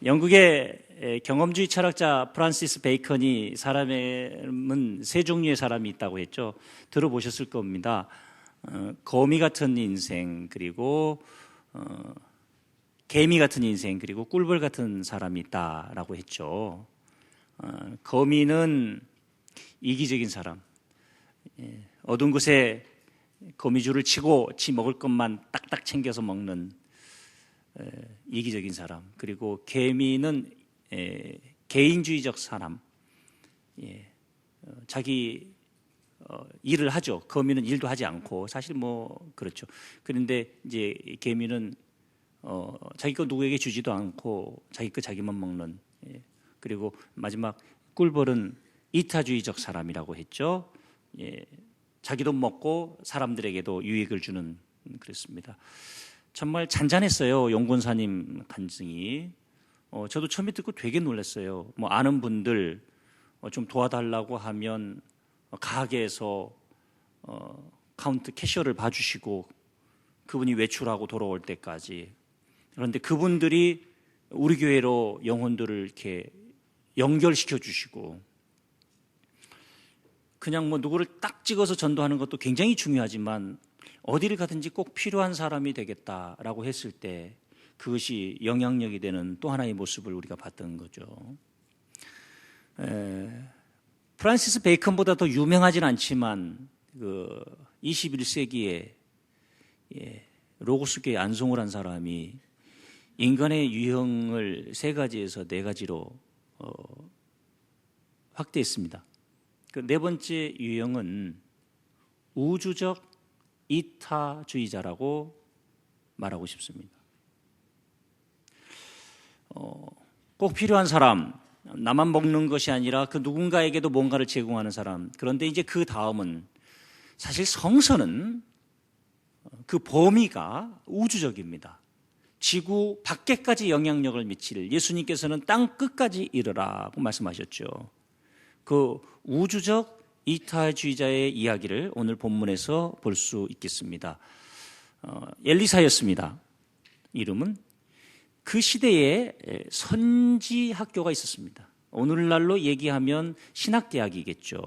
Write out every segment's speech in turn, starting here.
영국의 경험주의 철학자 프란시스 베이컨이 사람은 세 종류의 사람이 있다고 했죠. 들어보셨을 겁니다. 거미 같은 인생, 그리고 개미 같은 인생, 그리고 꿀벌 같은 사람이 있다라고 했죠. 거미는 이기적인 사람, 어두운 곳에 거미줄을 치고 지 먹을 것만 딱딱 챙겨서 먹는 이기적인 사람, 그리고 개미는 개인주의적 사람, 자기 일을 하죠. 거미는 일도 하지 않고, 사실 뭐 그렇죠. 그런데 이제 개미는 자기 거 누구에게 주지도 않고 자기 거 자기만 먹는, 그리고 마지막 꿀벌은 이타주의적 사람이라고 했죠. 자기도 먹고 사람들에게도 유익을 주는, 그랬습니다. 정말 잔잔했어요. 용권사님 간증이. 저도 처음에 듣고 되게 놀랐어요. 뭐 아는 분들 좀 도와달라고 하면 가게에서 카운트 캐셔를 봐주시고 그분이 외출하고 돌아올 때까지. 그런데 그분들이 우리 교회로 영혼들을 이렇게 연결시켜 주시고, 그냥 뭐 누구를 딱 찍어서 전도하는 것도 굉장히 중요하지만 어디를 가든지 꼭 필요한 사람이 되겠다라고 했을 때 그것이 영향력이 되는 또 하나의 모습을 우리가 봤던 거죠. 프란시스 베이컨보다 더 유명하진 않지만 그 21세기에 로고스교에 안송을 한 사람이 인간의 유형을 세 가지에서 네 가지로 확대했습니다. 그 네 번째 유형은 우주적 이타주의자라고 말하고 싶습니다. 꼭 필요한 사람, 나만 먹는 것이 아니라 그 누군가에게도 뭔가를 제공하는 사람. 그런데 이제 그 다음은, 사실 성서는 그 범위가 우주적입니다. 지구 밖에까지 영향력을 미칠, 예수님께서는 땅 끝까지 이르라고 말씀하셨죠. 그 우주적 이타주의자의 이야기를 오늘 본문에서 볼 수 있겠습니다. 엘리사였습니다. 이름은. 그 시대에 선지 학교가 있었습니다. 오늘날로 얘기하면 신학대학이겠죠.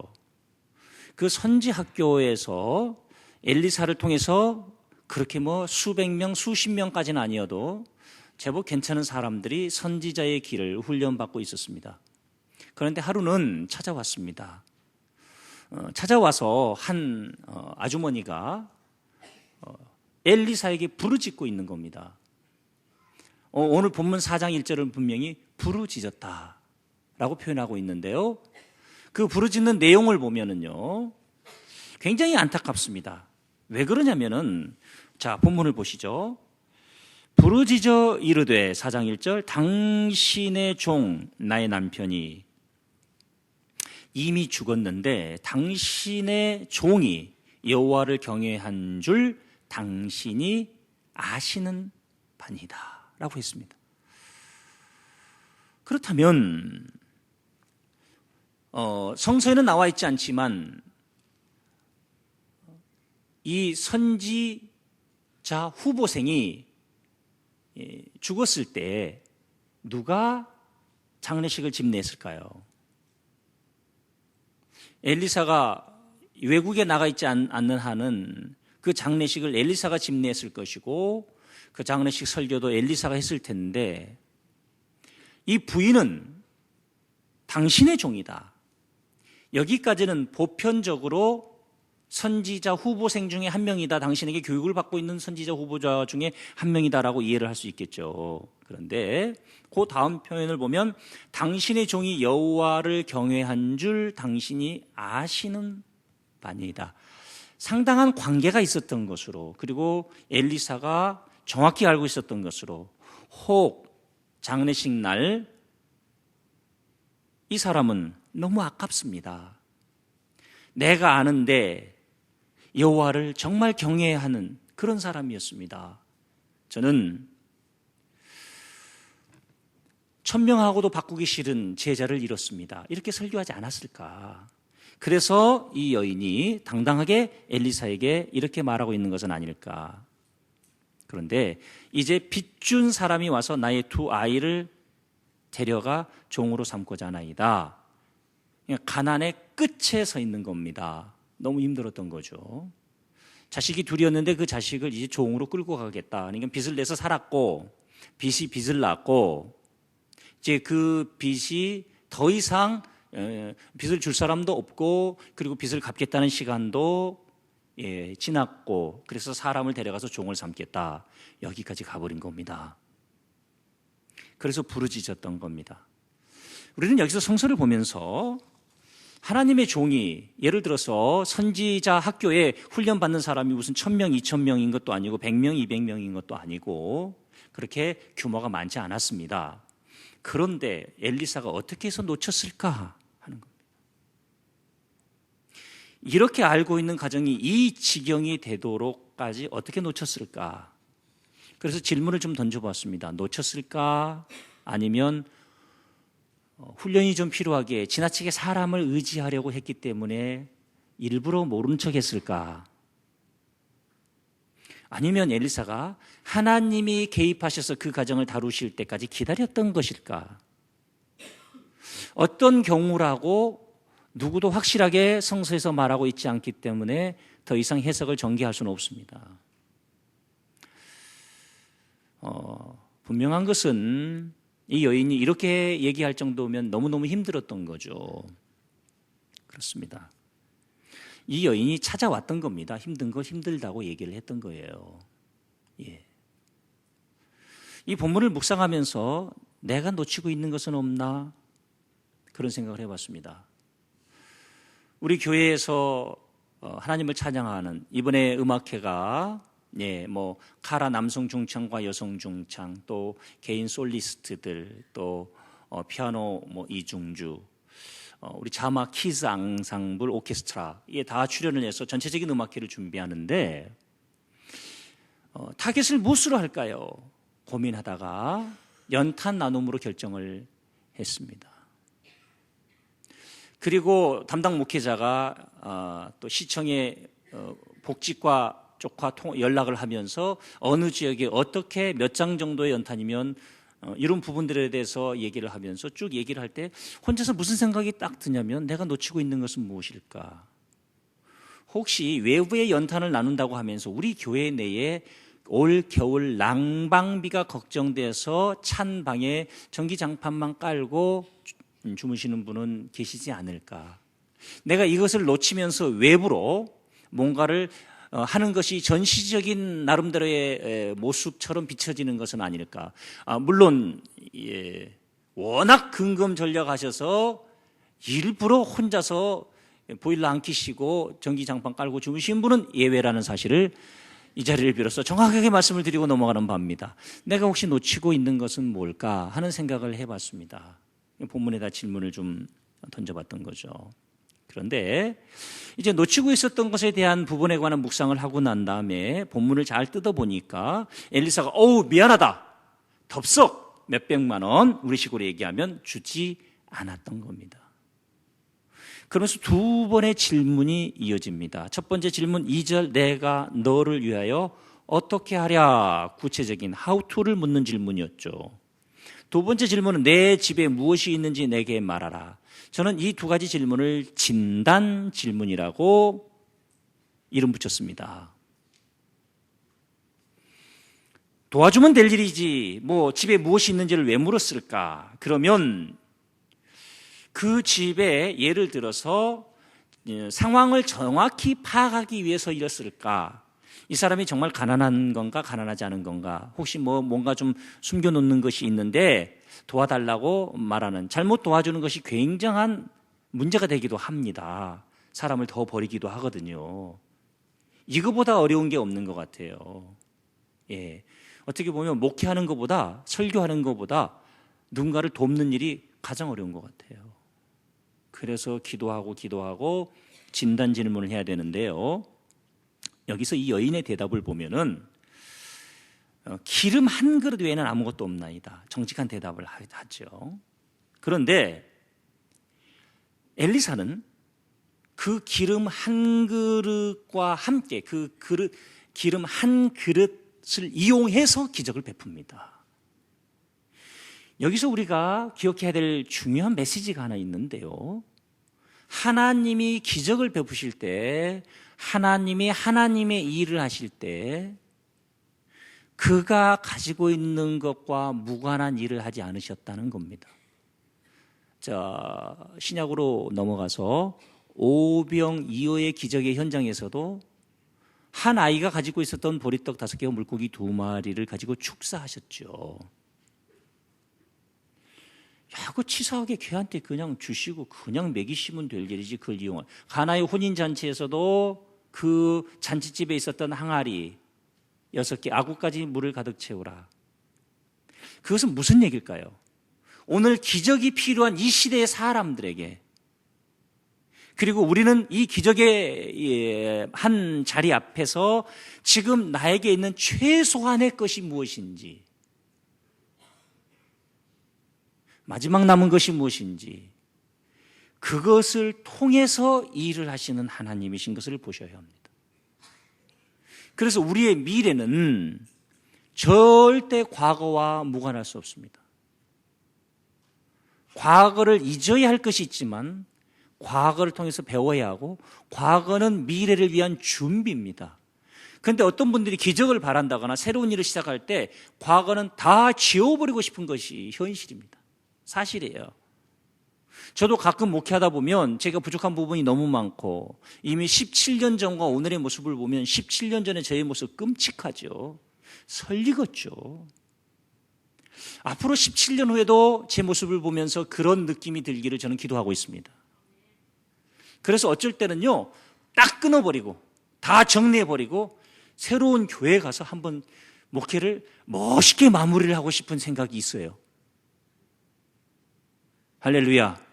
그 선지 학교에서 엘리사를 통해서 그렇게 뭐 수백 명, 수십 명까지는 아니어도 제법 괜찮은 사람들이 선지자의 길을 훈련받고 있었습니다. 그런데 하루는 찾아왔습니다. 찾아와서 한 아주머니가 엘리사에게 부르짖고 있는 겁니다. 오늘 본문 4장 1절은 분명히 부르짖었다라고 표현하고 있는데요. 그 부르짖는 내용을 보면은요, 굉장히 안타깝습니다. 왜 그러냐면은, 자, 본문을 보시죠. 부르짖어 이르되, 4장 1절, 당신의 종 나의 남편이 이미 죽었는데 당신의 종이 여호와를 경외한 줄 당신이 아시는 바니이다 라고 했습니다. 그렇다면 성서에는 나와 있지 않지만 이 선지자 후보생이 죽었을 때 누가 장례식을 집례했을까요? 엘리사가 외국에 나가 있지 않는 한은 그 장례식을 엘리사가 집례했을 것이고 그 장례식 설교도 엘리사가 했을 텐데, 이 부인은 당신의 종이다. 여기까지는 보편적으로 선지자 후보생 중에 한 명이다, 당신에게 교육을 받고 있는 선지자 후보자 중에 한 명이다라고 이해를 할 수 있겠죠. 그런데 그 다음 표현을 보면 당신의 종이 여호와를 경외한 줄 당신이 아시는 바니이다. 상당한 관계가 있었던 것으로, 그리고 엘리사가 정확히 알고 있었던 것으로, 혹 장례식 날 이 사람은 너무 아깝습니다. 내가 아는데 여호와를 정말 경외하는 그런 사람이었습니다. 저는 천명하고도 바꾸기 싫은 제자를 잃었습니다. 이렇게 설교하지 않았을까? 그래서 이 여인이 당당하게 엘리사에게 이렇게 말하고 있는 것은 아닐까? 그런데 이제 빚준 사람이 와서 나의 두 아이를 데려가 종으로 삼고자 하나이다. 가난의 끝에 서 있는 겁니다. 너무 힘들었던 거죠. 자식이 둘이었는데 그 자식을 이제 종으로 끌고 가겠다. 그러니까 빚을 내서 살았고 빚이 빚을 낳고 이제 그 빚이 더 이상 빚을 줄 사람도 없고 그리고 빚을 갚겠다는 시간도 지났고 그래서 사람을 데려가서 종을 삼겠다. 여기까지 가버린 겁니다. 그래서 부르짖었던 겁니다. 우리는 여기서 성서를 보면서 하나님의 종이 예를 들어서 선지자 학교에 훈련받는 사람이 무슨 1000명, 2000명인 것도 아니고 100명, 200명인 것도 아니고 그렇게 규모가 많지 않았습니다. 그런데 엘리사가 어떻게 해서 놓쳤을까 하는 겁니다. 이렇게 알고 있는 가정이 이 지경이 되도록까지 어떻게 놓쳤을까? 그래서 질문을 좀 던져봤습니다. 놓쳤을까? 아니면 훈련이 좀 필요하게 지나치게 사람을 의지하려고 했기 때문에 일부러 모른 척 했을까? 아니면 엘리사가 하나님이 개입하셔서 그 가정을 다루실 때까지 기다렸던 것일까? 어떤 경우라고 누구도 확실하게 성서에서 말하고 있지 않기 때문에 더 이상 해석을 전개할 수는 없습니다. 분명한 것은 이 여인이 이렇게 얘기할 정도면 너무너무 힘들었던 거죠. 그렇습니다. 이 여인이 찾아왔던 겁니다. 힘든 거 힘들다고 얘기를 했던 거예요. 예. 이 본문을 묵상하면서 내가 놓치고 있는 것은 없나? 그런 생각을 해봤습니다. 우리 교회에서 하나님을 찬양하는 이번에 음악회가 카라 남성 중창과 여성 중창 또 개인 솔리스트들 또 피아노 이중주 우리 자막 키즈 앙상블 오케스트라 이게 다 출연을 해서 전체적인 음악회를 준비하는데 타겟을 무엇으로 할까요? 고민하다가 연탄 나눔으로 결정을 했습니다. 그리고 담당 목회자가 또 시청의 복지과 쪽과 연락을 하면서 어느 지역에 어떻게 몇 장 정도의 연탄이면 이런 부분들에 대해서 얘기를 하면서 쭉 얘기를 할 때 혼자서 무슨 생각이 딱 드냐면 내가 놓치고 있는 것은 무엇일까? 혹시 외부의 연탄을 나눈다고 하면서 우리 교회 내에 올 겨울 난방비가 걱정돼서 찬 방에 전기장판만 깔고 주무시는 분은 계시지 않을까? 내가 이것을 놓치면서 외부로 뭔가를 하는 것이 전시적인 나름대로의 모습처럼 비춰지는 것은 아닐까. 물론 워낙 근검전략하셔서 일부러 혼자서 보일러 안 켜시고 전기장판 깔고 주무신 분은 예외라는 사실을 이 자리를 빌어서 정확하게 말씀을 드리고 넘어가는 바입니다. 내가 혹시 놓치고 있는 것은 뭘까 하는 생각을 해봤습니다. 본문에다 질문을 좀 던져봤던 거죠. 그런데 이제 놓치고 있었던 것에 대한 부분에 관한 묵상을 하고 난 다음에 본문을 잘 뜯어보니까 엘리사가 미안하다 덥석 몇백만 원 우리식으로 얘기하면 주지 않았던 겁니다. 그러면서 두 번의 질문이 이어집니다. 첫 번째 질문 2절 내가 너를 위하여 어떻게 하랴 구체적인 how to를 묻는 질문이었죠. 두 번째 질문은 내 집에 무엇이 있는지 내게 말하라. 저는 이 두 가지 질문을 진단 질문이라고 이름 붙였습니다. 도와주면 될 일이지 집에 무엇이 있는지를 왜 물었을까? 그러면 그 집에 예를 들어서 상황을 정확히 파악하기 위해서 이랬을까? 이 사람이 정말 가난한 건가 가난하지 않은 건가? 혹시 뭔가 좀 숨겨놓는 것이 있는데 도와달라고 말하는 잘못 도와주는 것이 굉장한 문제가 되기도 합니다. 사람을 더 버리기도 하거든요. 이거보다 어려운 게 없는 것 같아요. 어떻게 보면 목회하는 것보다 설교하는 것보다 누군가를 돕는 일이 가장 어려운 것 같아요. 그래서 기도하고 진단 질문을 해야 되는데요. 여기서 이 여인의 대답을 보면은 기름 한 그릇 외에는 아무것도 없나이다. 정직한 대답을 하죠. 그런데 엘리사는 그 기름 한 그릇과 함께 기름 한 그릇을 이용해서 기적을 베풉니다. 여기서 우리가 기억해야 될 중요한 메시지가 하나 있는데요. 하나님이 기적을 베푸실 때, 하나님이 하나님의 일을 하실 때 그가 가지고 있는 것과 무관한 일을 하지 않으셨다는 겁니다. 자, 신약으로 넘어가서 오병이어의 기적의 현장에서도 한 아이가 가지고 있었던 보리떡 5개와 물고기 2마리를 가지고 축사하셨죠. 야, 그 치사하게 걔한테 그냥 주시고 그냥 먹이시면 될 일이지 그걸 이용할. 가나의 혼인잔치에서도 그 잔치집에 있었던 항아리 6개, 아구까지 물을 가득 채우라. 그것은 무슨 얘기일까요? 오늘 기적이 필요한 이 시대의 사람들에게, 그리고 우리는 이 기적의 한 자리 앞에서 지금 나에게 있는 최소한의 것이 무엇인지, 마지막 남은 것이 무엇인지, 그것을 통해서 일을 하시는 하나님이신 것을 보셔야 합니다. 그래서 우리의 미래는 절대 과거와 무관할 수 없습니다. 과거를 잊어야 할 것이 있지만 과거를 통해서 배워야 하고, 과거는 미래를 위한 준비입니다. 그런데 어떤 분들이 기적을 바란다거나 새로운 일을 시작할 때 과거는 다 지워버리고 싶은 것이 현실입니다. 사실이에요. 저도 가끔 목회하다 보면 제가 부족한 부분이 너무 많고, 이미 17년 전과 오늘의 모습을 보면 17년 전의 저의 모습 끔찍하죠. 설리겠죠. 앞으로 17년 후에도 제 모습을 보면서 그런 느낌이 들기를 저는 기도하고 있습니다. 그래서 어쩔 때는요, 딱 끊어버리고 다 정리해버리고 새로운 교회에 가서 한번 목회를 멋있게 마무리를 하고 싶은 생각이 있어요. 할렐루야.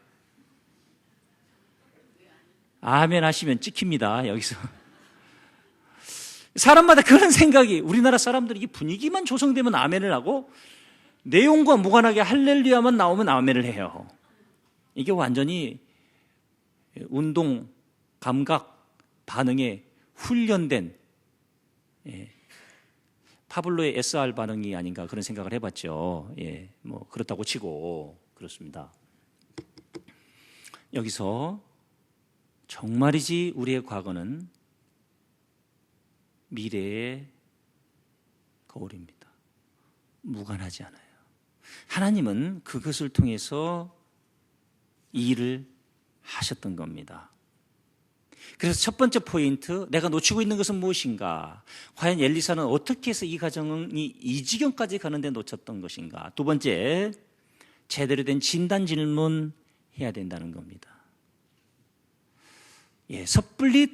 아멘 하시면 찍힙니다. 여기서 사람마다 그런 생각이, 우리나라 사람들이 이 분위기만 조성되면 아멘을 하고 내용과 무관하게 할렐루야만 나오면 아멘을 해요. 이게 완전히 운동, 감각, 반응에 훈련된 파블로의 SR 반응이 아닌가 그런 생각을 해봤죠. 뭐 그렇다고 치고 그렇습니다. 여기서 정말이지 우리의 과거는 미래의 거울입니다. 무관하지 않아요. 하나님은 그것을 통해서 일을 하셨던 겁니다. 그래서 첫 번째 포인트, 내가 놓치고 있는 것은 무엇인가? 과연 엘리사는 어떻게 해서 이 가정이 이 지경까지 가는데 놓쳤던 것인가? 두 번째, 제대로 된 진단 질문 해야 된다는 겁니다. 섣불리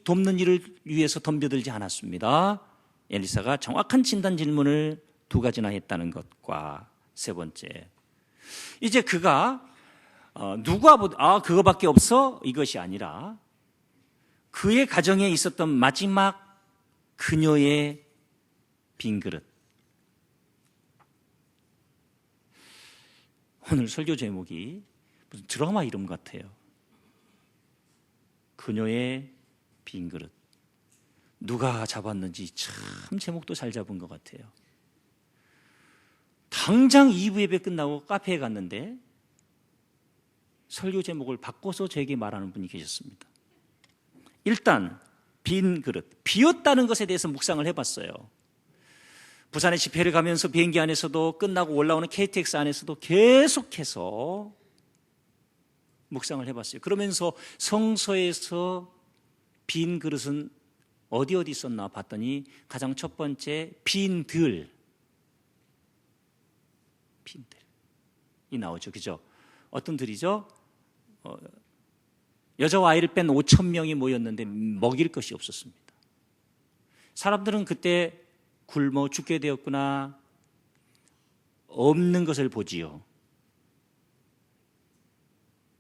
돕는 일을 위해서 덤벼들지 않았습니다. 엘리사가 정확한 진단 질문을 2가지나 했다는 것과, 세 번째, 이제 그가 누가 그거밖에 없어? 이것이 아니라 그의 가정에 있었던 마지막 그녀의 빈 그릇. 오늘 설교 제목이 무슨 드라마 이름 같아요. 그녀의 빈 그릇. 누가 잡았는지 참 제목도 잘 잡은 것 같아요. 당장 2부 예배 끝나고 카페에 갔는데 설교 제목을 바꿔서 저에게 말하는 분이 계셨습니다. 일단 빈 그릇, 비었다는 것에 대해서 묵상을 해봤어요. 부산에 집회를 가면서 비행기 안에서도, 끝나고 올라오는 KTX 안에서도 계속해서 묵상을 해봤어요. 그러면서 성서에서 빈 그릇은 어디 있었나 봤더니 가장 첫 번째 빈들이 나오죠. 그죠? 어떤 들이죠? 여자와 아이를 뺀 5,000명이 모였는데 먹일 것이 없었습니다. 사람들은 그때 굶어 죽게 되었구나, 없는 것을 보지요.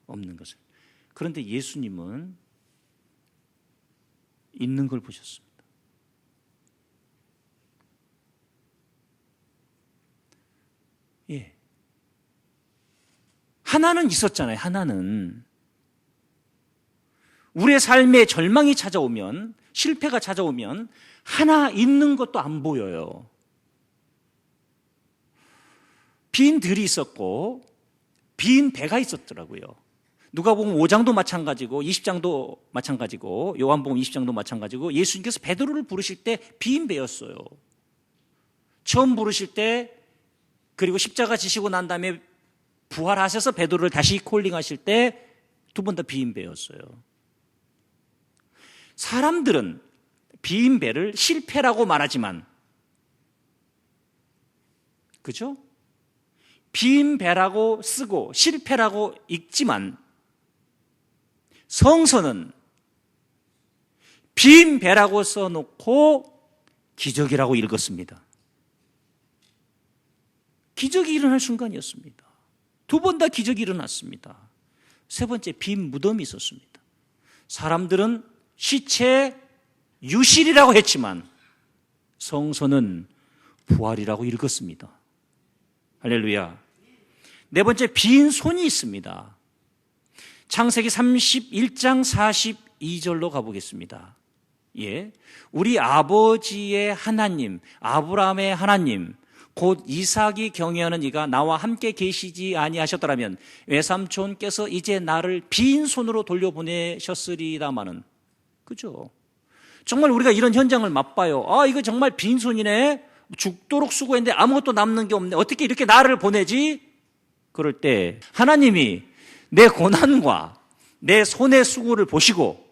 없는 것을. 그런데 예수님은 있는 걸 보셨습니다. 하나는 있었잖아요. 하나는. 우리의 삶에 절망이 찾아오면, 실패가 찾아오면 하나 있는 것도 안 보여요. 빈 들이 있었고 빈 배가 있었더라고요. 누가복음 5장도 마찬가지고 20장도 마찬가지고 요한복음 20장도 마찬가지고 예수님께서 베드로를 부르실 때 빈 배였어요. 처음 부르실 때 그리고 십자가 지시고 난 다음에 부활하셔서 베드로를 다시 콜링하실 때 두 번 다 빈 배였어요. 사람들은 빈 배를 실패라고 말하지만, 그죠? 빈 배라고 쓰고 실패라고 읽지만 성서는 빈 배라고 써놓고 기적이라고 읽었습니다. 기적이 일어날 순간이었습니다. 두 번 다 기적이 일어났습니다. 세 번째, 빈 무덤이 있었습니다. 사람들은 시체 유실이라고 했지만 성서는 부활이라고 읽었습니다. 할렐루야. 네 번째, 빈 손이 있습니다. 창세기 31장 42절로 가보겠습니다. 예, 우리 아버지의 하나님, 아브라함의 하나님, 곧 이삭이 경외하는 이가 나와 함께 계시지 아니하셨더라면 외삼촌께서 이제 나를 빈 손으로 돌려보내셨으리다마는, 그죠? 정말 우리가 이런 현장을 맛봐요. 아, 이거 정말 빈 손이네. 죽도록 수고했는데 아무것도 남는 게 없네. 어떻게 이렇게 나를 보내지? 그럴 때 하나님이 내 고난과 내 손의 수고를 보시고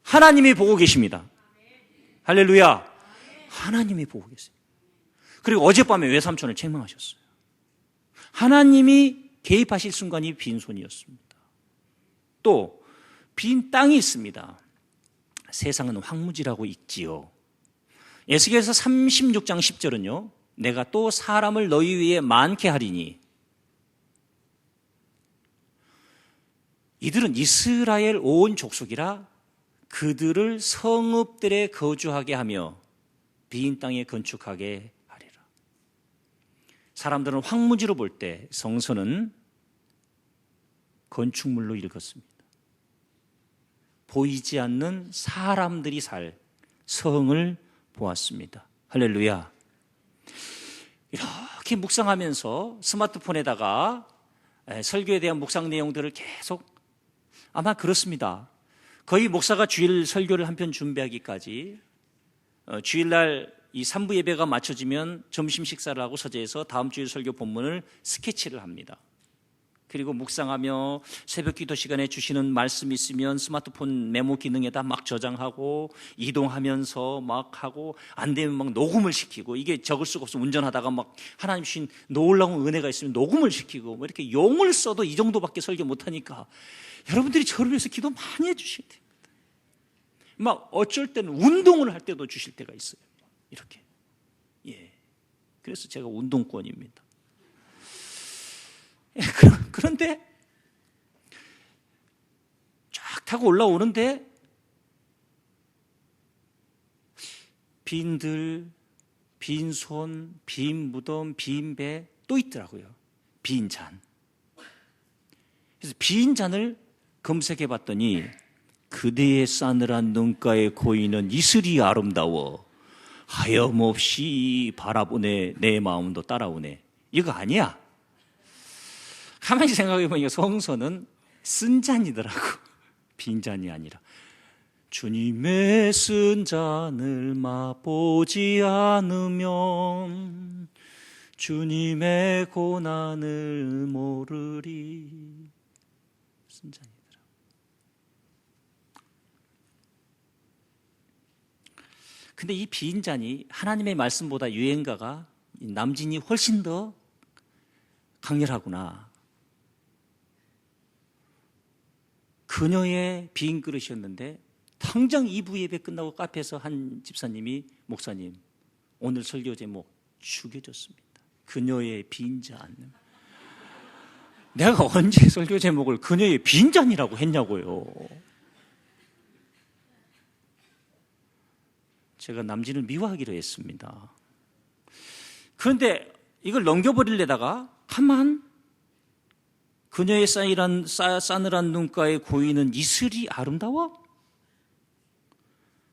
하나님이 보고 계십니다. 할렐루야. 하나님이 보고 계세요. 그리고 어젯밤에 외삼촌을 책망하셨어요. 하나님이 개입하실 순간이 빈손이었습니다. 또 빈 땅이 있습니다. 세상은 황무지라고 있지요. 에스겔서 36장 10절은요. 내가 또 사람을 너희 위에 많게 하리니, 이들은 이스라엘 온 족속이라 그들을 성읍들에 거주하게 하며 빈 땅에 건축하게 하리라. 사람들은 황무지로 볼 때 성서는 건축물로 읽었습니다. 보이지 않는 사람들이 살 성을 보았습니다. 할렐루야. 이렇게 묵상하면서 스마트폰에다가 설교에 대한 묵상 내용들을 계속, 아마 그렇습니다. 거의 목사가 주일 설교를 한 편 준비하기까지 주일날 이 3부 예배가 맞춰지면 점심 식사를 하고 서재에서 다음 주일 설교 본문을 스케치를 합니다. 그리고 묵상하며 새벽 기도 시간에 주시는 말씀이 있으면 스마트폰 메모 기능에다 막 저장하고 이동하면서 막 하고, 안 되면 막 녹음을 시키고, 이게 적을 수가 없어. 운전하다가 막 하나님 주신 놀라운 은혜가 있으면 녹음을 시키고, 뭐 이렇게 용을 써도 이 정도밖에 설교 못하니까 여러분들이 저를 위해서 기도 많이 해주셔야 됩니다. 막 어쩔 때는 운동을 할 때도 주실 때가 있어요. 이렇게. 예. 그래서 제가 운동권입니다. 그런데 쫙 타고 올라오는데 빈들, 빈손, 빈 무덤, 빈 배 또 있더라고요. 빈 잔. 그래서 빈 잔을 검색해 봤더니 그대의 싸늘한 눈가에 고이는 이슬이 아름다워 하염없이 바라보네 내 마음도 따라오네. 이거 아니야. 가만히 생각해 보니까 성서는 쓴 잔이더라고. 빈 잔이 아니라. 주님의 쓴 잔을 맛보지 않으면 주님의 고난을 모르리. 쓴 잔이더라고. 근데 이 빈 잔이 하나님의 말씀보다 유행가가, 남진이 훨씬 더 강렬하구나. 그녀의 빈 그릇이었는데 당장 2부 예배 끝나고 카페에서 한 집사님이, 목사님 오늘 설교 제목 죽여줬습니다. 그녀의 빈잔. 내가 언제 설교 제목을 그녀의 빈잔이라고 했냐고요. 제가 남진을 미워하기로 했습니다. 그런데 이걸 넘겨버리려다가 가만, 그녀의 싸늘한 눈가에 고이는 이슬이 아름다워?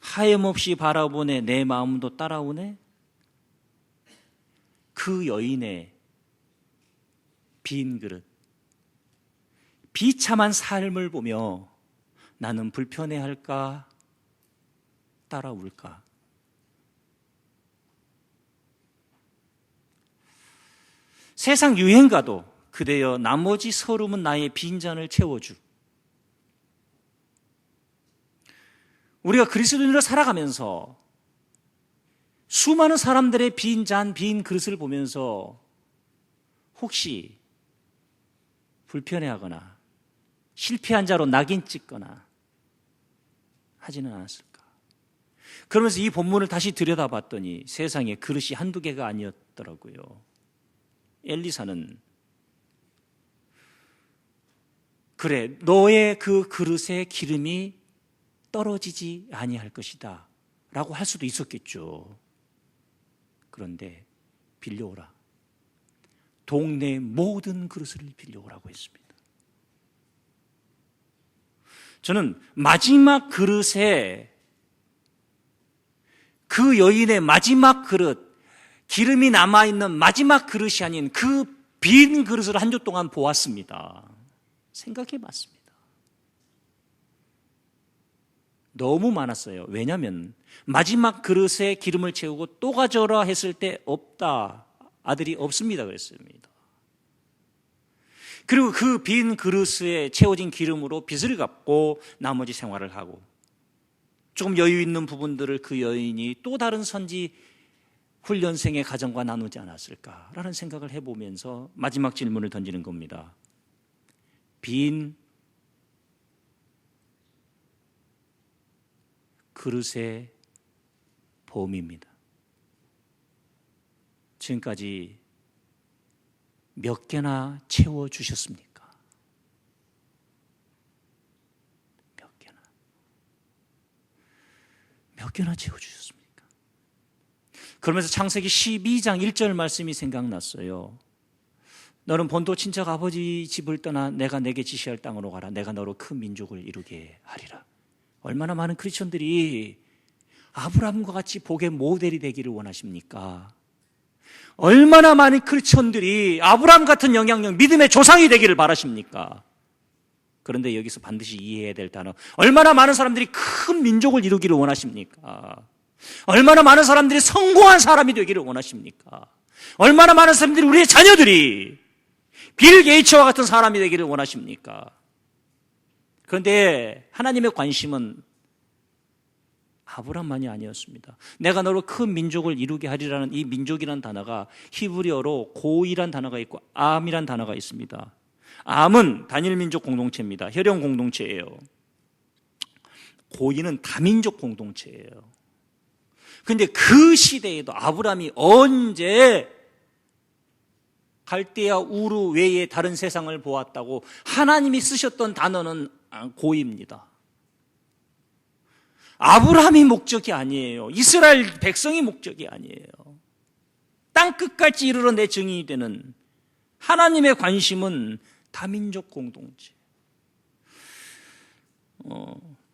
하염없이 바라보네 내 마음도 따라오네. 그 여인의 빈 그릇, 비참한 삶을 보며 나는 불편해할까, 따라울까? 세상 유행가도 그대여 나머지 서름은 나의 빈잔을 채워주. 우리가 그리스도인으로 살아가면서 수많은 사람들의 빈 잔, 빈 그릇을 보면서 혹시 불편해하거나 실패한 자로 낙인 찍거나 하지는 않았을까? 그러면서 이 본문을 다시 들여다봤더니 세상에 그릇이 한두 개가 아니었더라고요. 엘리사는 그래, 너의 그 그릇에 기름이 떨어지지 아니할 것이다 라고 할 수도 있었겠죠. 그런데 빌려오라. 동네 모든 그릇을 빌려오라고 했습니다. 저는 마지막 그릇에 그 여인의 마지막 그릇, 기름이 남아있는 마지막 그릇이 아닌 그 빈 그릇을 한 주 동안 보았습니다. 생각해 봤습니다. 너무 많았어요. 왜냐하면 마지막 그릇에 기름을 채우고 또 가져라 했을 때 없다. 아들이 없습니다. 그랬습니다. 그리고 그 빈 그릇에 채워진 기름으로 빚을 갚고 나머지 생활을 하고 조금 여유 있는 부분들을 그 여인이 또 다른 선지 훈련생의 가정과 나누지 않았을까라는 생각을 해보면서 마지막 질문을 던지는 겁니다. 빈 그릇의 범위입니다. 지금까지 몇 개나 채워주셨습니까? 몇 개나 채워주셨습니까? 그러면서 창세기 12장 1절 말씀이 생각났어요. 너는 본토 친척 아버지 집을 떠나 내가 내게 지시할 땅으로 가라. 내가 너로 큰 민족을 이루게 하리라. 얼마나 많은 크리스천들이 아브라함과 같이 복의 모델이 되기를 원하십니까? 얼마나 많은 크리스천들이 아브라함 같은 영향력, 믿음의 조상이 되기를 바라십니까? 그런데 여기서 반드시 이해해야 될 단어, 얼마나 많은 사람들이 큰 민족을 이루기를 원하십니까? 얼마나 많은 사람들이 성공한 사람이 되기를 원하십니까? 얼마나 많은 사람들이, 우리의 자녀들이 빌 게이츠와 같은 사람이 되기를 원하십니까? 그런데 하나님의 관심은 아브라함만이 아니었습니다. 내가 너로 큰 민족을 이루게 하리라는 이 민족이라는 단어가 히브리어로 고이란 단어가 있고 암이란 단어가 있습니다. 암은 단일 민족 공동체입니다. 혈연 공동체예요. 고이는 다민족 공동체예요. 그런데 그 시대에도 아브라함이 언제 갈대아 우르 외에 다른 세상을 보았다고 하나님이 쓰셨던 단어는 고이입니다. 아브라함이 목적이 아니에요. 이스라엘 백성이 목적이 아니에요. 땅 끝까지 이르러 내 증인이 되는 하나님의 관심은 다민족 공동체.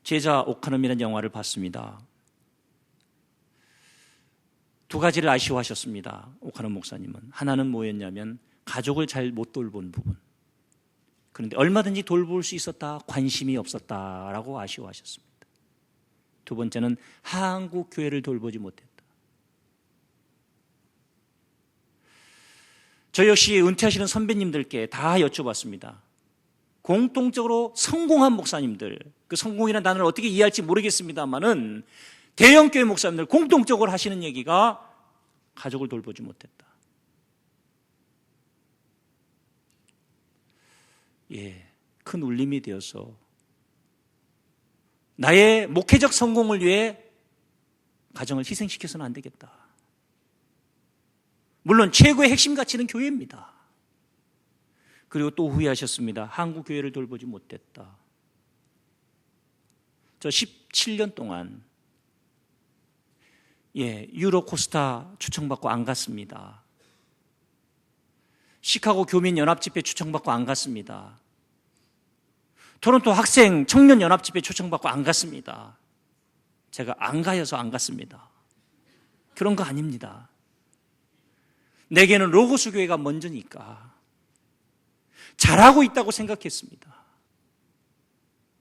제자 오카놈이라는 영화를 봤습니다. 두 가지를 아쉬워하셨습니다. 오카놈 목사님은. 하나는 뭐였냐면 가족을 잘 못 돌본 부분. 그런데 얼마든지 돌볼 수 있었다, 관심이 없었다라고 아쉬워하셨습니다. 두 번째는 한국 교회를 돌보지 못했다. 저 역시 은퇴하시는 선배님들께 다 여쭤봤습니다. 공통적으로 성공한 목사님들, 그 성공이라는 단어를 어떻게 이해할지 모르겠습니다만은 대형교회 목사님들 공통적으로 하시는 얘기가 가족을 돌보지 못했다. 큰 울림이 되어서 나의 목회적 성공을 위해 가정을 희생시켜서는 안 되겠다. 물론 최고의 핵심 가치는 교회입니다. 그리고 또 후회하셨습니다. 한국 교회를 돌보지 못했다. 저 17년 동안 유로 코스타 초청받고 안 갔습니다. 시카고 교민 연합집회 초청받고 안 갔습니다. 토론토 학생 청년 연합집회 초청받고 안 갔습니다. 제가 안 가여서 안 갔습니다. 그런 거 아닙니다. 내게는 로고스 교회가 먼저니까. 잘하고 있다고 생각했습니다.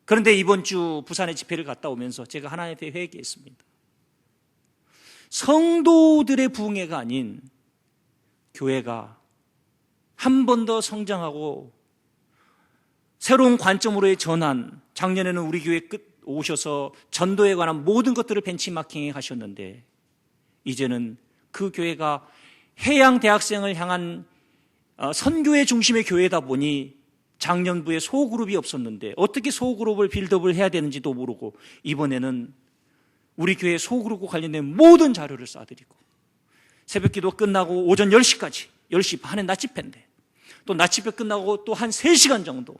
그런데 이번 주 부산에 집회를 갔다 오면서 제가 하나님 앞에 회개했습니다. 성도들의 부흥회가 아닌 교회가 한 번 더 성장하고 새로운 관점으로의 전환, 작년에는 우리 교회 오셔서 전도에 관한 모든 것들을 벤치마킹해 가셨는데 이제는 그 교회가 해양 대학생을 향한 선교의 중심의 교회다 보니 작년부에 소그룹이 없었는데 어떻게 소그룹을 빌드업을 해야 되는지도 모르고 이번에는 우리 교회 소그룹과 관련된 모든 자료를 쏴드리고 새벽기도 끝나고 오전 10시까지 10시 반에 낮 집회인데 또 낮 집회 끝나고 또 한 3시간 정도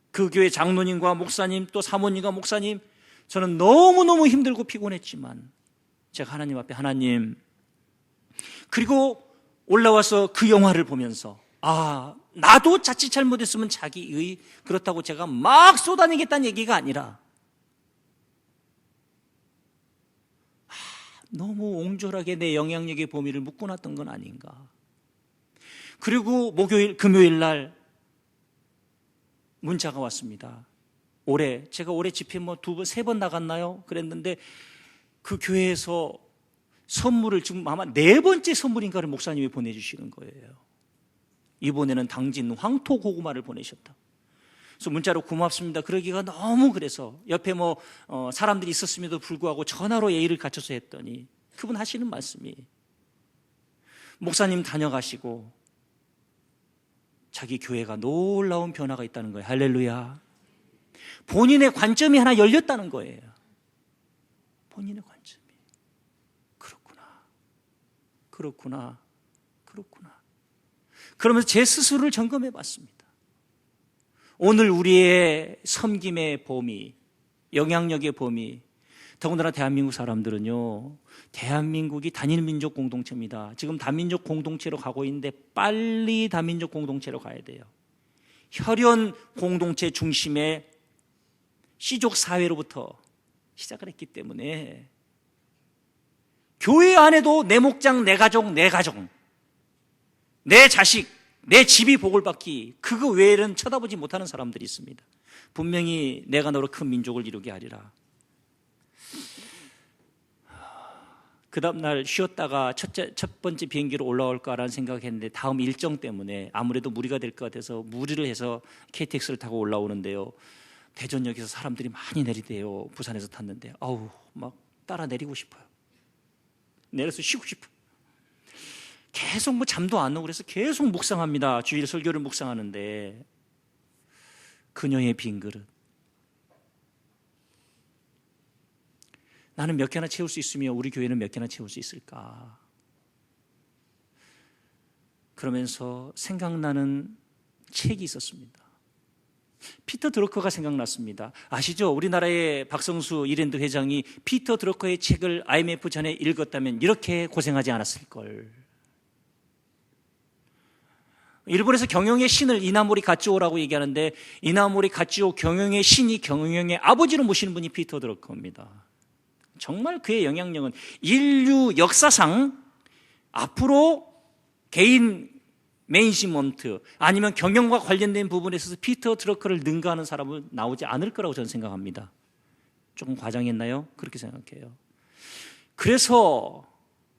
그 교회 장로님과 목사님 또 사모님과 목사님 저는 너무너무 힘들고 피곤했지만 제가 하나님 앞에 하나님 그리고 올라와서 그 영화를 보면서 나도 자칫 잘못했으면 자기의 그렇다고 제가 막 쏟아내겠다는 얘기가 아니라 너무 옹졸하게 내 영향력의 범위를 묶어놨던 건 아닌가. 그리고 금요일 날 문자가 왔습니다. 제가 올해 집회 2번, 3번 나갔나요? 그랬는데 그 교회에서 선물을 지금 아마 4번째 선물인가를 목사님이 보내주시는 거예요. 이번에는 당진 황토 고구마를 보내셨다. 그래서 문자로 고맙습니다. 그러기가 너무 그래서 옆에 사람들이 있었음에도 불구하고 전화로 예의를 갖춰서 했더니 그분 하시는 말씀이 목사님 다녀가시고 자기 교회가 놀라운 변화가 있다는 거예요. 할렐루야. 본인의 관점이 하나 열렸다는 거예요. 본인의 관점이. 그렇구나. 그러면서 제 스스로를 점검해 봤습니다. 오늘 우리의 섬김의 범위, 영향력의 범위, 더군다나 대한민국 사람들은요, 대한민국이 단일 민족 공동체입니다. 지금 다민족 공동체로 가고 있는데 빨리 다민족 공동체로 가야 돼요. 혈연 공동체 중심의 씨족 사회로부터 시작을 했기 때문에 교회 안에도 내 목장, 내 가족, 내 자식, 내 집이 복을 받기 그거 외에는 쳐다보지 못하는 사람들이 있습니다. 분명히 내가 너로 큰 민족을 이루게 하리라. 그 다음날 쉬었다가 첫 번째 비행기로 올라올까라는 생각했는데 다음 일정 때문에 아무래도 무리가 될 것 같아서 무리를 해서 KTX를 타고 올라오는데요. 대전역에서 사람들이 많이 내리대요. 부산에서 탔는데 막 따라 내리고 싶어요. 내려서 쉬고 싶어요. 계속 잠도 안 오고 그래서 계속 묵상합니다. 주일 설교를 묵상하는데 그녀의 빈 그릇 나는 몇 개나 채울 수 있으며 우리 교회는 몇 개나 채울 수 있을까? 그러면서 생각나는 책이 있었습니다. 피터 드러커가 생각났습니다. 아시죠? 우리나라의 박성수 이랜드 회장이 피터 드러커의 책을 IMF 전에 읽었다면 이렇게 고생하지 않았을 걸. 일본에서 경영의 신을 이나모리 가츠오라고 얘기하는데 이나모리 가츠오 경영의 신이 경영의 아버지로 모시는 분이 피터 드러커입니다. 정말 그의 영향력은 인류 역사상 앞으로 개인 매니지먼트 아니면 경영과 관련된 부분에 있어서 피터 드러커를 능가하는 사람은 나오지 않을 거라고 저는 생각합니다. 조금 과장했나요? 그렇게 생각해요. 그래서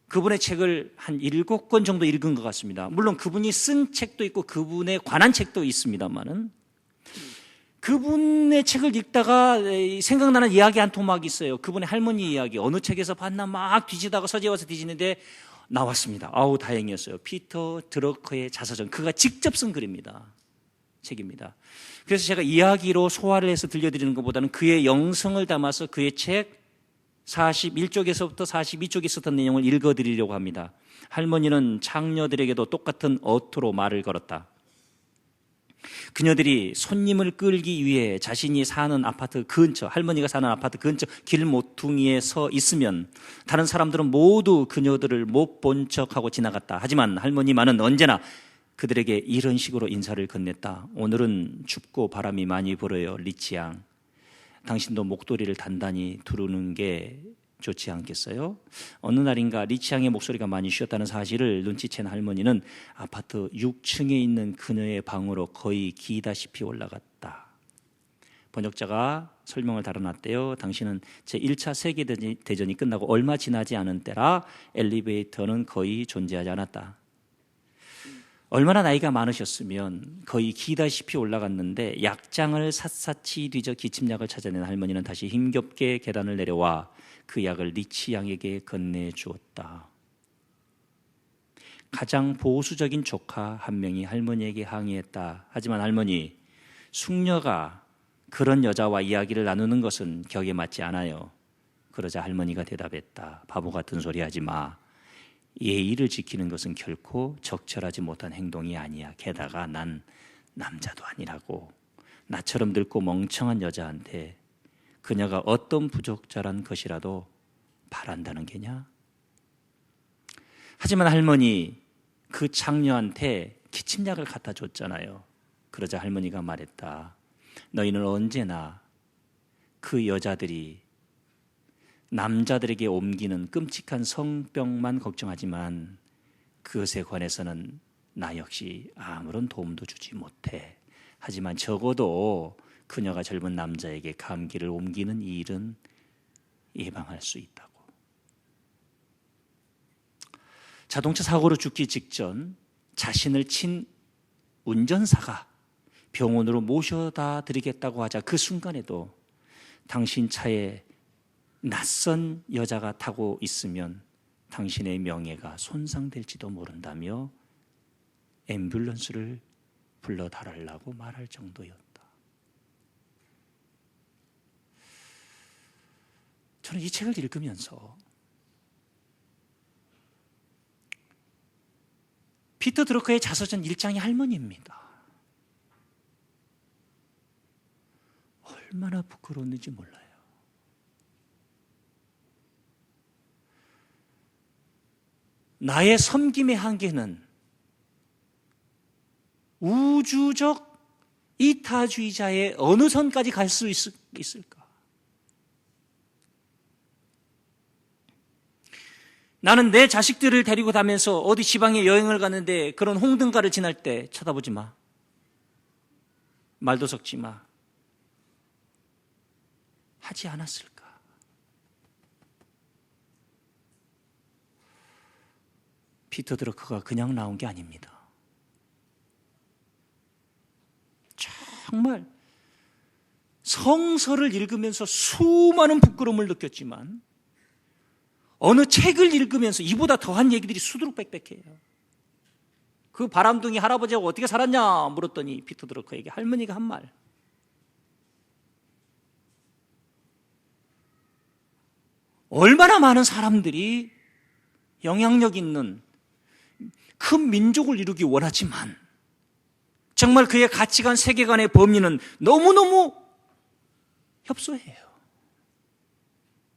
그분의 책을 한 7권 정도 읽은 것 같습니다. 물론 그분이 쓴 책도 있고 그분에 관한 책도 있습니다만은 그분의 책을 읽다가 생각나는 이야기 한 토막이 있어요. 그분의 할머니 이야기. 어느 책에서 봤나 막 뒤지다가 서재에 와서 뒤지는데 나왔습니다. 다행이었어요. 피터 드러커의 자서전. 그가 직접 쓴 글입니다. 책입니다. 그래서 제가 이야기로 소화를 해서 들려드리는 것보다는 그의 영성을 담아서 그의 책 41쪽에서부터 42쪽에 있었던 내용을 읽어드리려고 합니다. 할머니는 창녀들에게도 똑같은 어투로 말을 걸었다. 그녀들이 손님을 끌기 위해 자신이 사는 아파트 근처, 할머니가 사는 아파트 근처 길 모퉁이에 서 있으면 다른 사람들은 모두 그녀들을 못 본 척하고 지나갔다. 하지만 할머니만은 언제나 그들에게 이런 식으로 인사를 건넸다. 오늘은 춥고 바람이 많이 불어요, 리치양. 당신도 목도리를 단단히 두르는 게 좋지 않겠어요? 어느 날인가 리치양의 목소리가 많이 쉬었다는 사실을 눈치챈 할머니는 아파트 6층에 있는 그녀의 방으로 거의 기다시피 올라갔다. 번역자가 설명을 달아놨대요. 당신은 제1차 세계대전이 끝나고 얼마 지나지 않은 때라 엘리베이터는 거의 존재하지 않았다. 얼마나 나이가 많으셨으면 거의 기다시피 올라갔는데 약장을 샅샅이 뒤져 기침약을 찾아낸 할머니는 다시 힘겹게 계단을 내려와 그 약을 리치 양에게 건네주었다. 가장 보수적인 조카 한 명이 할머니에게 항의했다. 하지만 할머니, 숙녀가 그런 여자와 이야기를 나누는 것은 격에 맞지 않아요. 그러자 할머니가 대답했다. 바보 같은 소리 하지 마. 예의를 지키는 것은 결코 적절하지 못한 행동이 아니야. 게다가 난 남자도 아니라고. 나처럼 늙고 멍청한 여자한테 그녀가 어떤 부적절한 것이라도 바란다는 게냐? 하지만 할머니, 그 창녀한테 기침약을 갖다 줬잖아요. 그러자 할머니가 말했다. 너희는 언제나 그 여자들이 남자들에게 옮기는 끔찍한 성병만 걱정하지만 그것에 관해서는 나 역시 아무런 도움도 주지 못해. 하지만 적어도 그녀가 젊은 남자에게 감기를 옮기는 일은 예방할 수 있다고. 자동차 사고로 죽기 직전 자신을 친 운전사가 병원으로 모셔다 드리겠다고 하자 그 순간에도 당신 차에 낯선 여자가 타고 있으면 당신의 명예가 손상될지도 모른다며 앰뷸런스를 불러달라고 말할 정도였다. 저는 이 책을 읽으면서 피터 드러커의 자서전 1장의 할머니입니다. 얼마나 부끄러웠는지 몰라요. 나의 섬김의 한계는 우주적 이타주의자의 어느 선까지 갈 수 있을까? 나는 내 자식들을 데리고 다니면서 어디 지방에 여행을 가는데 그런 홍등가를 지날 때 쳐다보지 마. 말도 섞지 마. 하지 않았을까? 피터 드러커가 그냥 나온 게 아닙니다. 정말 성서를 읽으면서 수많은 부끄러움을 느꼈지만 어느 책을 읽으면서 이보다 더한 얘기들이 수두룩빽빽해요. 그 바람둥이 할아버지하고 어떻게 살았냐 물었더니 피터 드러커에게 할머니가 한 말. 얼마나 많은 사람들이 영향력 있는 큰 민족을 이루기 원하지만 정말 그의 가치관, 세계관의 범위는 너무너무 협소해요.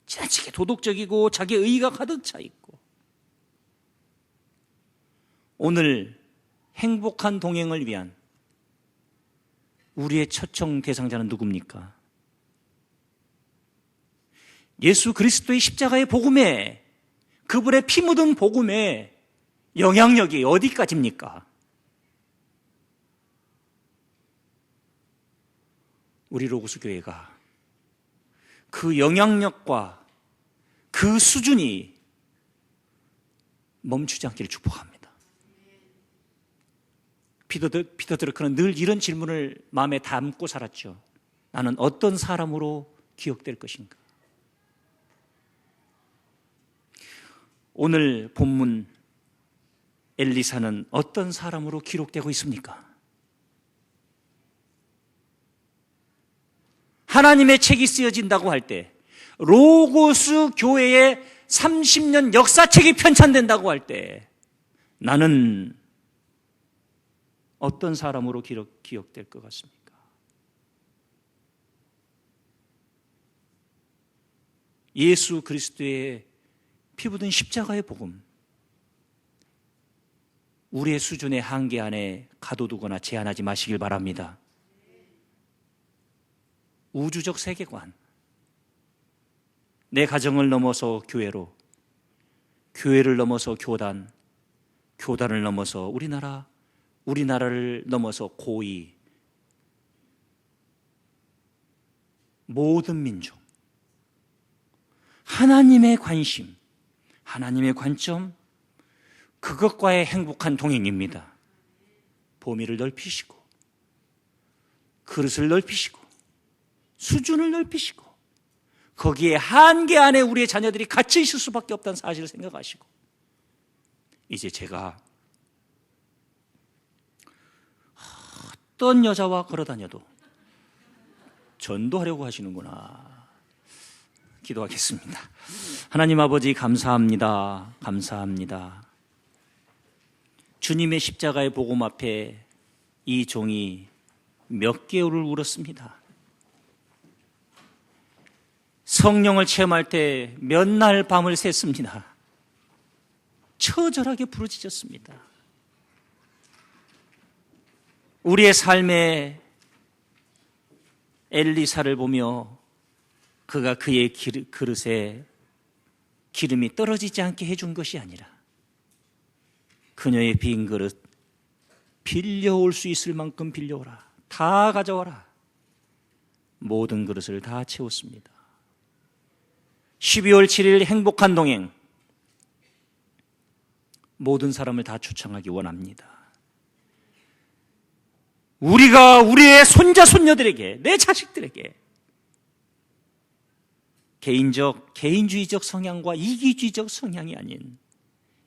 지나치게 도덕적이고 자기 의의가 가득 차 있고. 오늘 행복한 동행을 위한 우리의 초청 대상자는 누굽니까? 예수 그리스도의 십자가의 복음에, 그분의 피 묻은 복음에 영향력이 어디까지입니까? 우리 로고스 교회가 그 영향력과 그 수준이 멈추지 않기를 축복합니다. 피터 드러커는 늘 이런 질문을 마음에 담고 살았죠. 나는 어떤 사람으로 기억될 것인가? 오늘 본문 엘리사는 어떤 사람으로 기록되고 있습니까? 하나님의 책이 쓰여진다고 할 때, 로고스 교회의 30년 역사책이 편찬된다고 할 때, 나는 어떤 사람으로 기억될 것 같습니까? 예수 그리스도의 피 묻은 십자가의 복음, 우리의 수준의 한계 안에 가둬두거나 제한하지 마시길 바랍니다. 우주적 세계관, 내 가정을 넘어서 교회로, 교회를 넘어서 교단, 교단을 넘어서 우리나라, 우리나라를 넘어서 고위, 모든 민족, 하나님의 관심, 하나님의 관점, 그것과의 행복한 동행입니다. 범위를 넓히시고, 그릇을 넓히시고, 수준을 넓히시고, 거기에 한계 안에 우리의 자녀들이 갇혀 있을 수밖에 없다는 사실을 생각하시고, 이제 제가 어떤 여자와 걸어다녀도 전도하려고 하시는구나. 기도하겠습니다. 하나님 아버지, 감사합니다. 감사합니다. 주님의 십자가의 복음 앞에 이 종이 몇 개월을 울었습니다. 성령을 체험할 때 몇 날 밤을 샜습니다. 처절하게 부르짖었습니다. 우리의 삶에 엘리사를 보며 그가 그의 그릇에 기름이 떨어지지 않게 해준 것이 아니라 그녀의 빈 그릇 빌려올 수 있을 만큼 빌려오라. 다 가져와라. 모든 그릇을 다 채웠습니다. 12월 7일 행복한 동행, 모든 사람을 다 초청하기 원합니다. 우리가 우리의 손자 손녀들에게, 내 자식들에게 개인주의적 성향과 이기주의적 성향이 아닌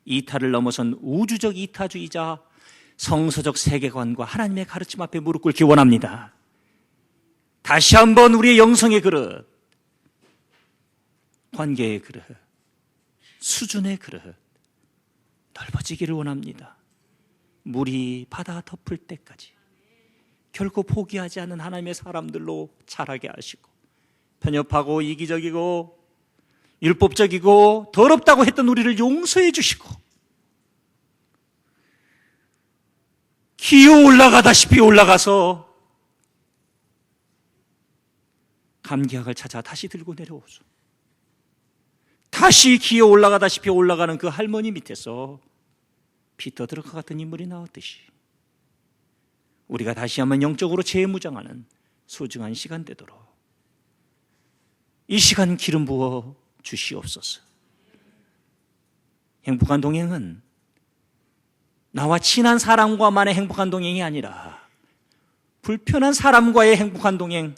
이타를 넘어선 우주적 이타주의자, 성서적 세계관과 하나님의 가르침 앞에 무릎 꿇기 원합니다. 다시 한번 우리의 영성의 그릇, 관계의 그릇, 수준의 그릇 넓어지기를 원합니다. 물이 바다 덮을 때까지 결코 포기하지 않는 하나님의 사람들로 자라게 하시고, 편협하고 이기적이고 율법적이고 더럽다고 했던 우리를 용서해 주시고, 기어 올라가다시피 올라가서 감기약을 찾아 다시 들고 내려오소. 다시 기어 올라가다시피 올라가는 그 할머니 밑에서 피 떠들어 것 같은 인물이 나왔듯이 우리가 다시 한번 영적으로 재무장하는 소중한 시간 되도록 이 시간 기름 부어 주시옵소서. 행복한 동행은 나와 친한 사람과만의 행복한 동행이 아니라 불편한 사람과의 행복한 동행,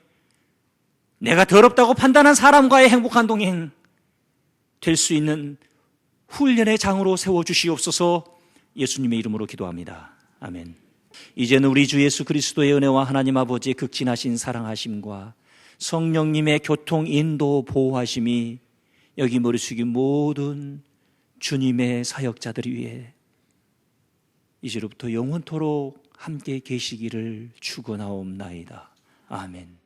내가 더럽다고 판단한 사람과의 행복한 동행 될 수 있는 훈련의 장으로 세워주시옵소서. 예수님의 이름으로 기도합니다. 아멘. 이제는 우리 주 예수 그리스도의 은혜와 하나님 아버지의 극진하신 사랑하심과 성령님의 교통, 인도, 보호하심이 여기 머리 숙인 모든 주님의 사역자들 위해 이제로부터 영원토록 함께 계시기를 축원하옵나이다. 아멘.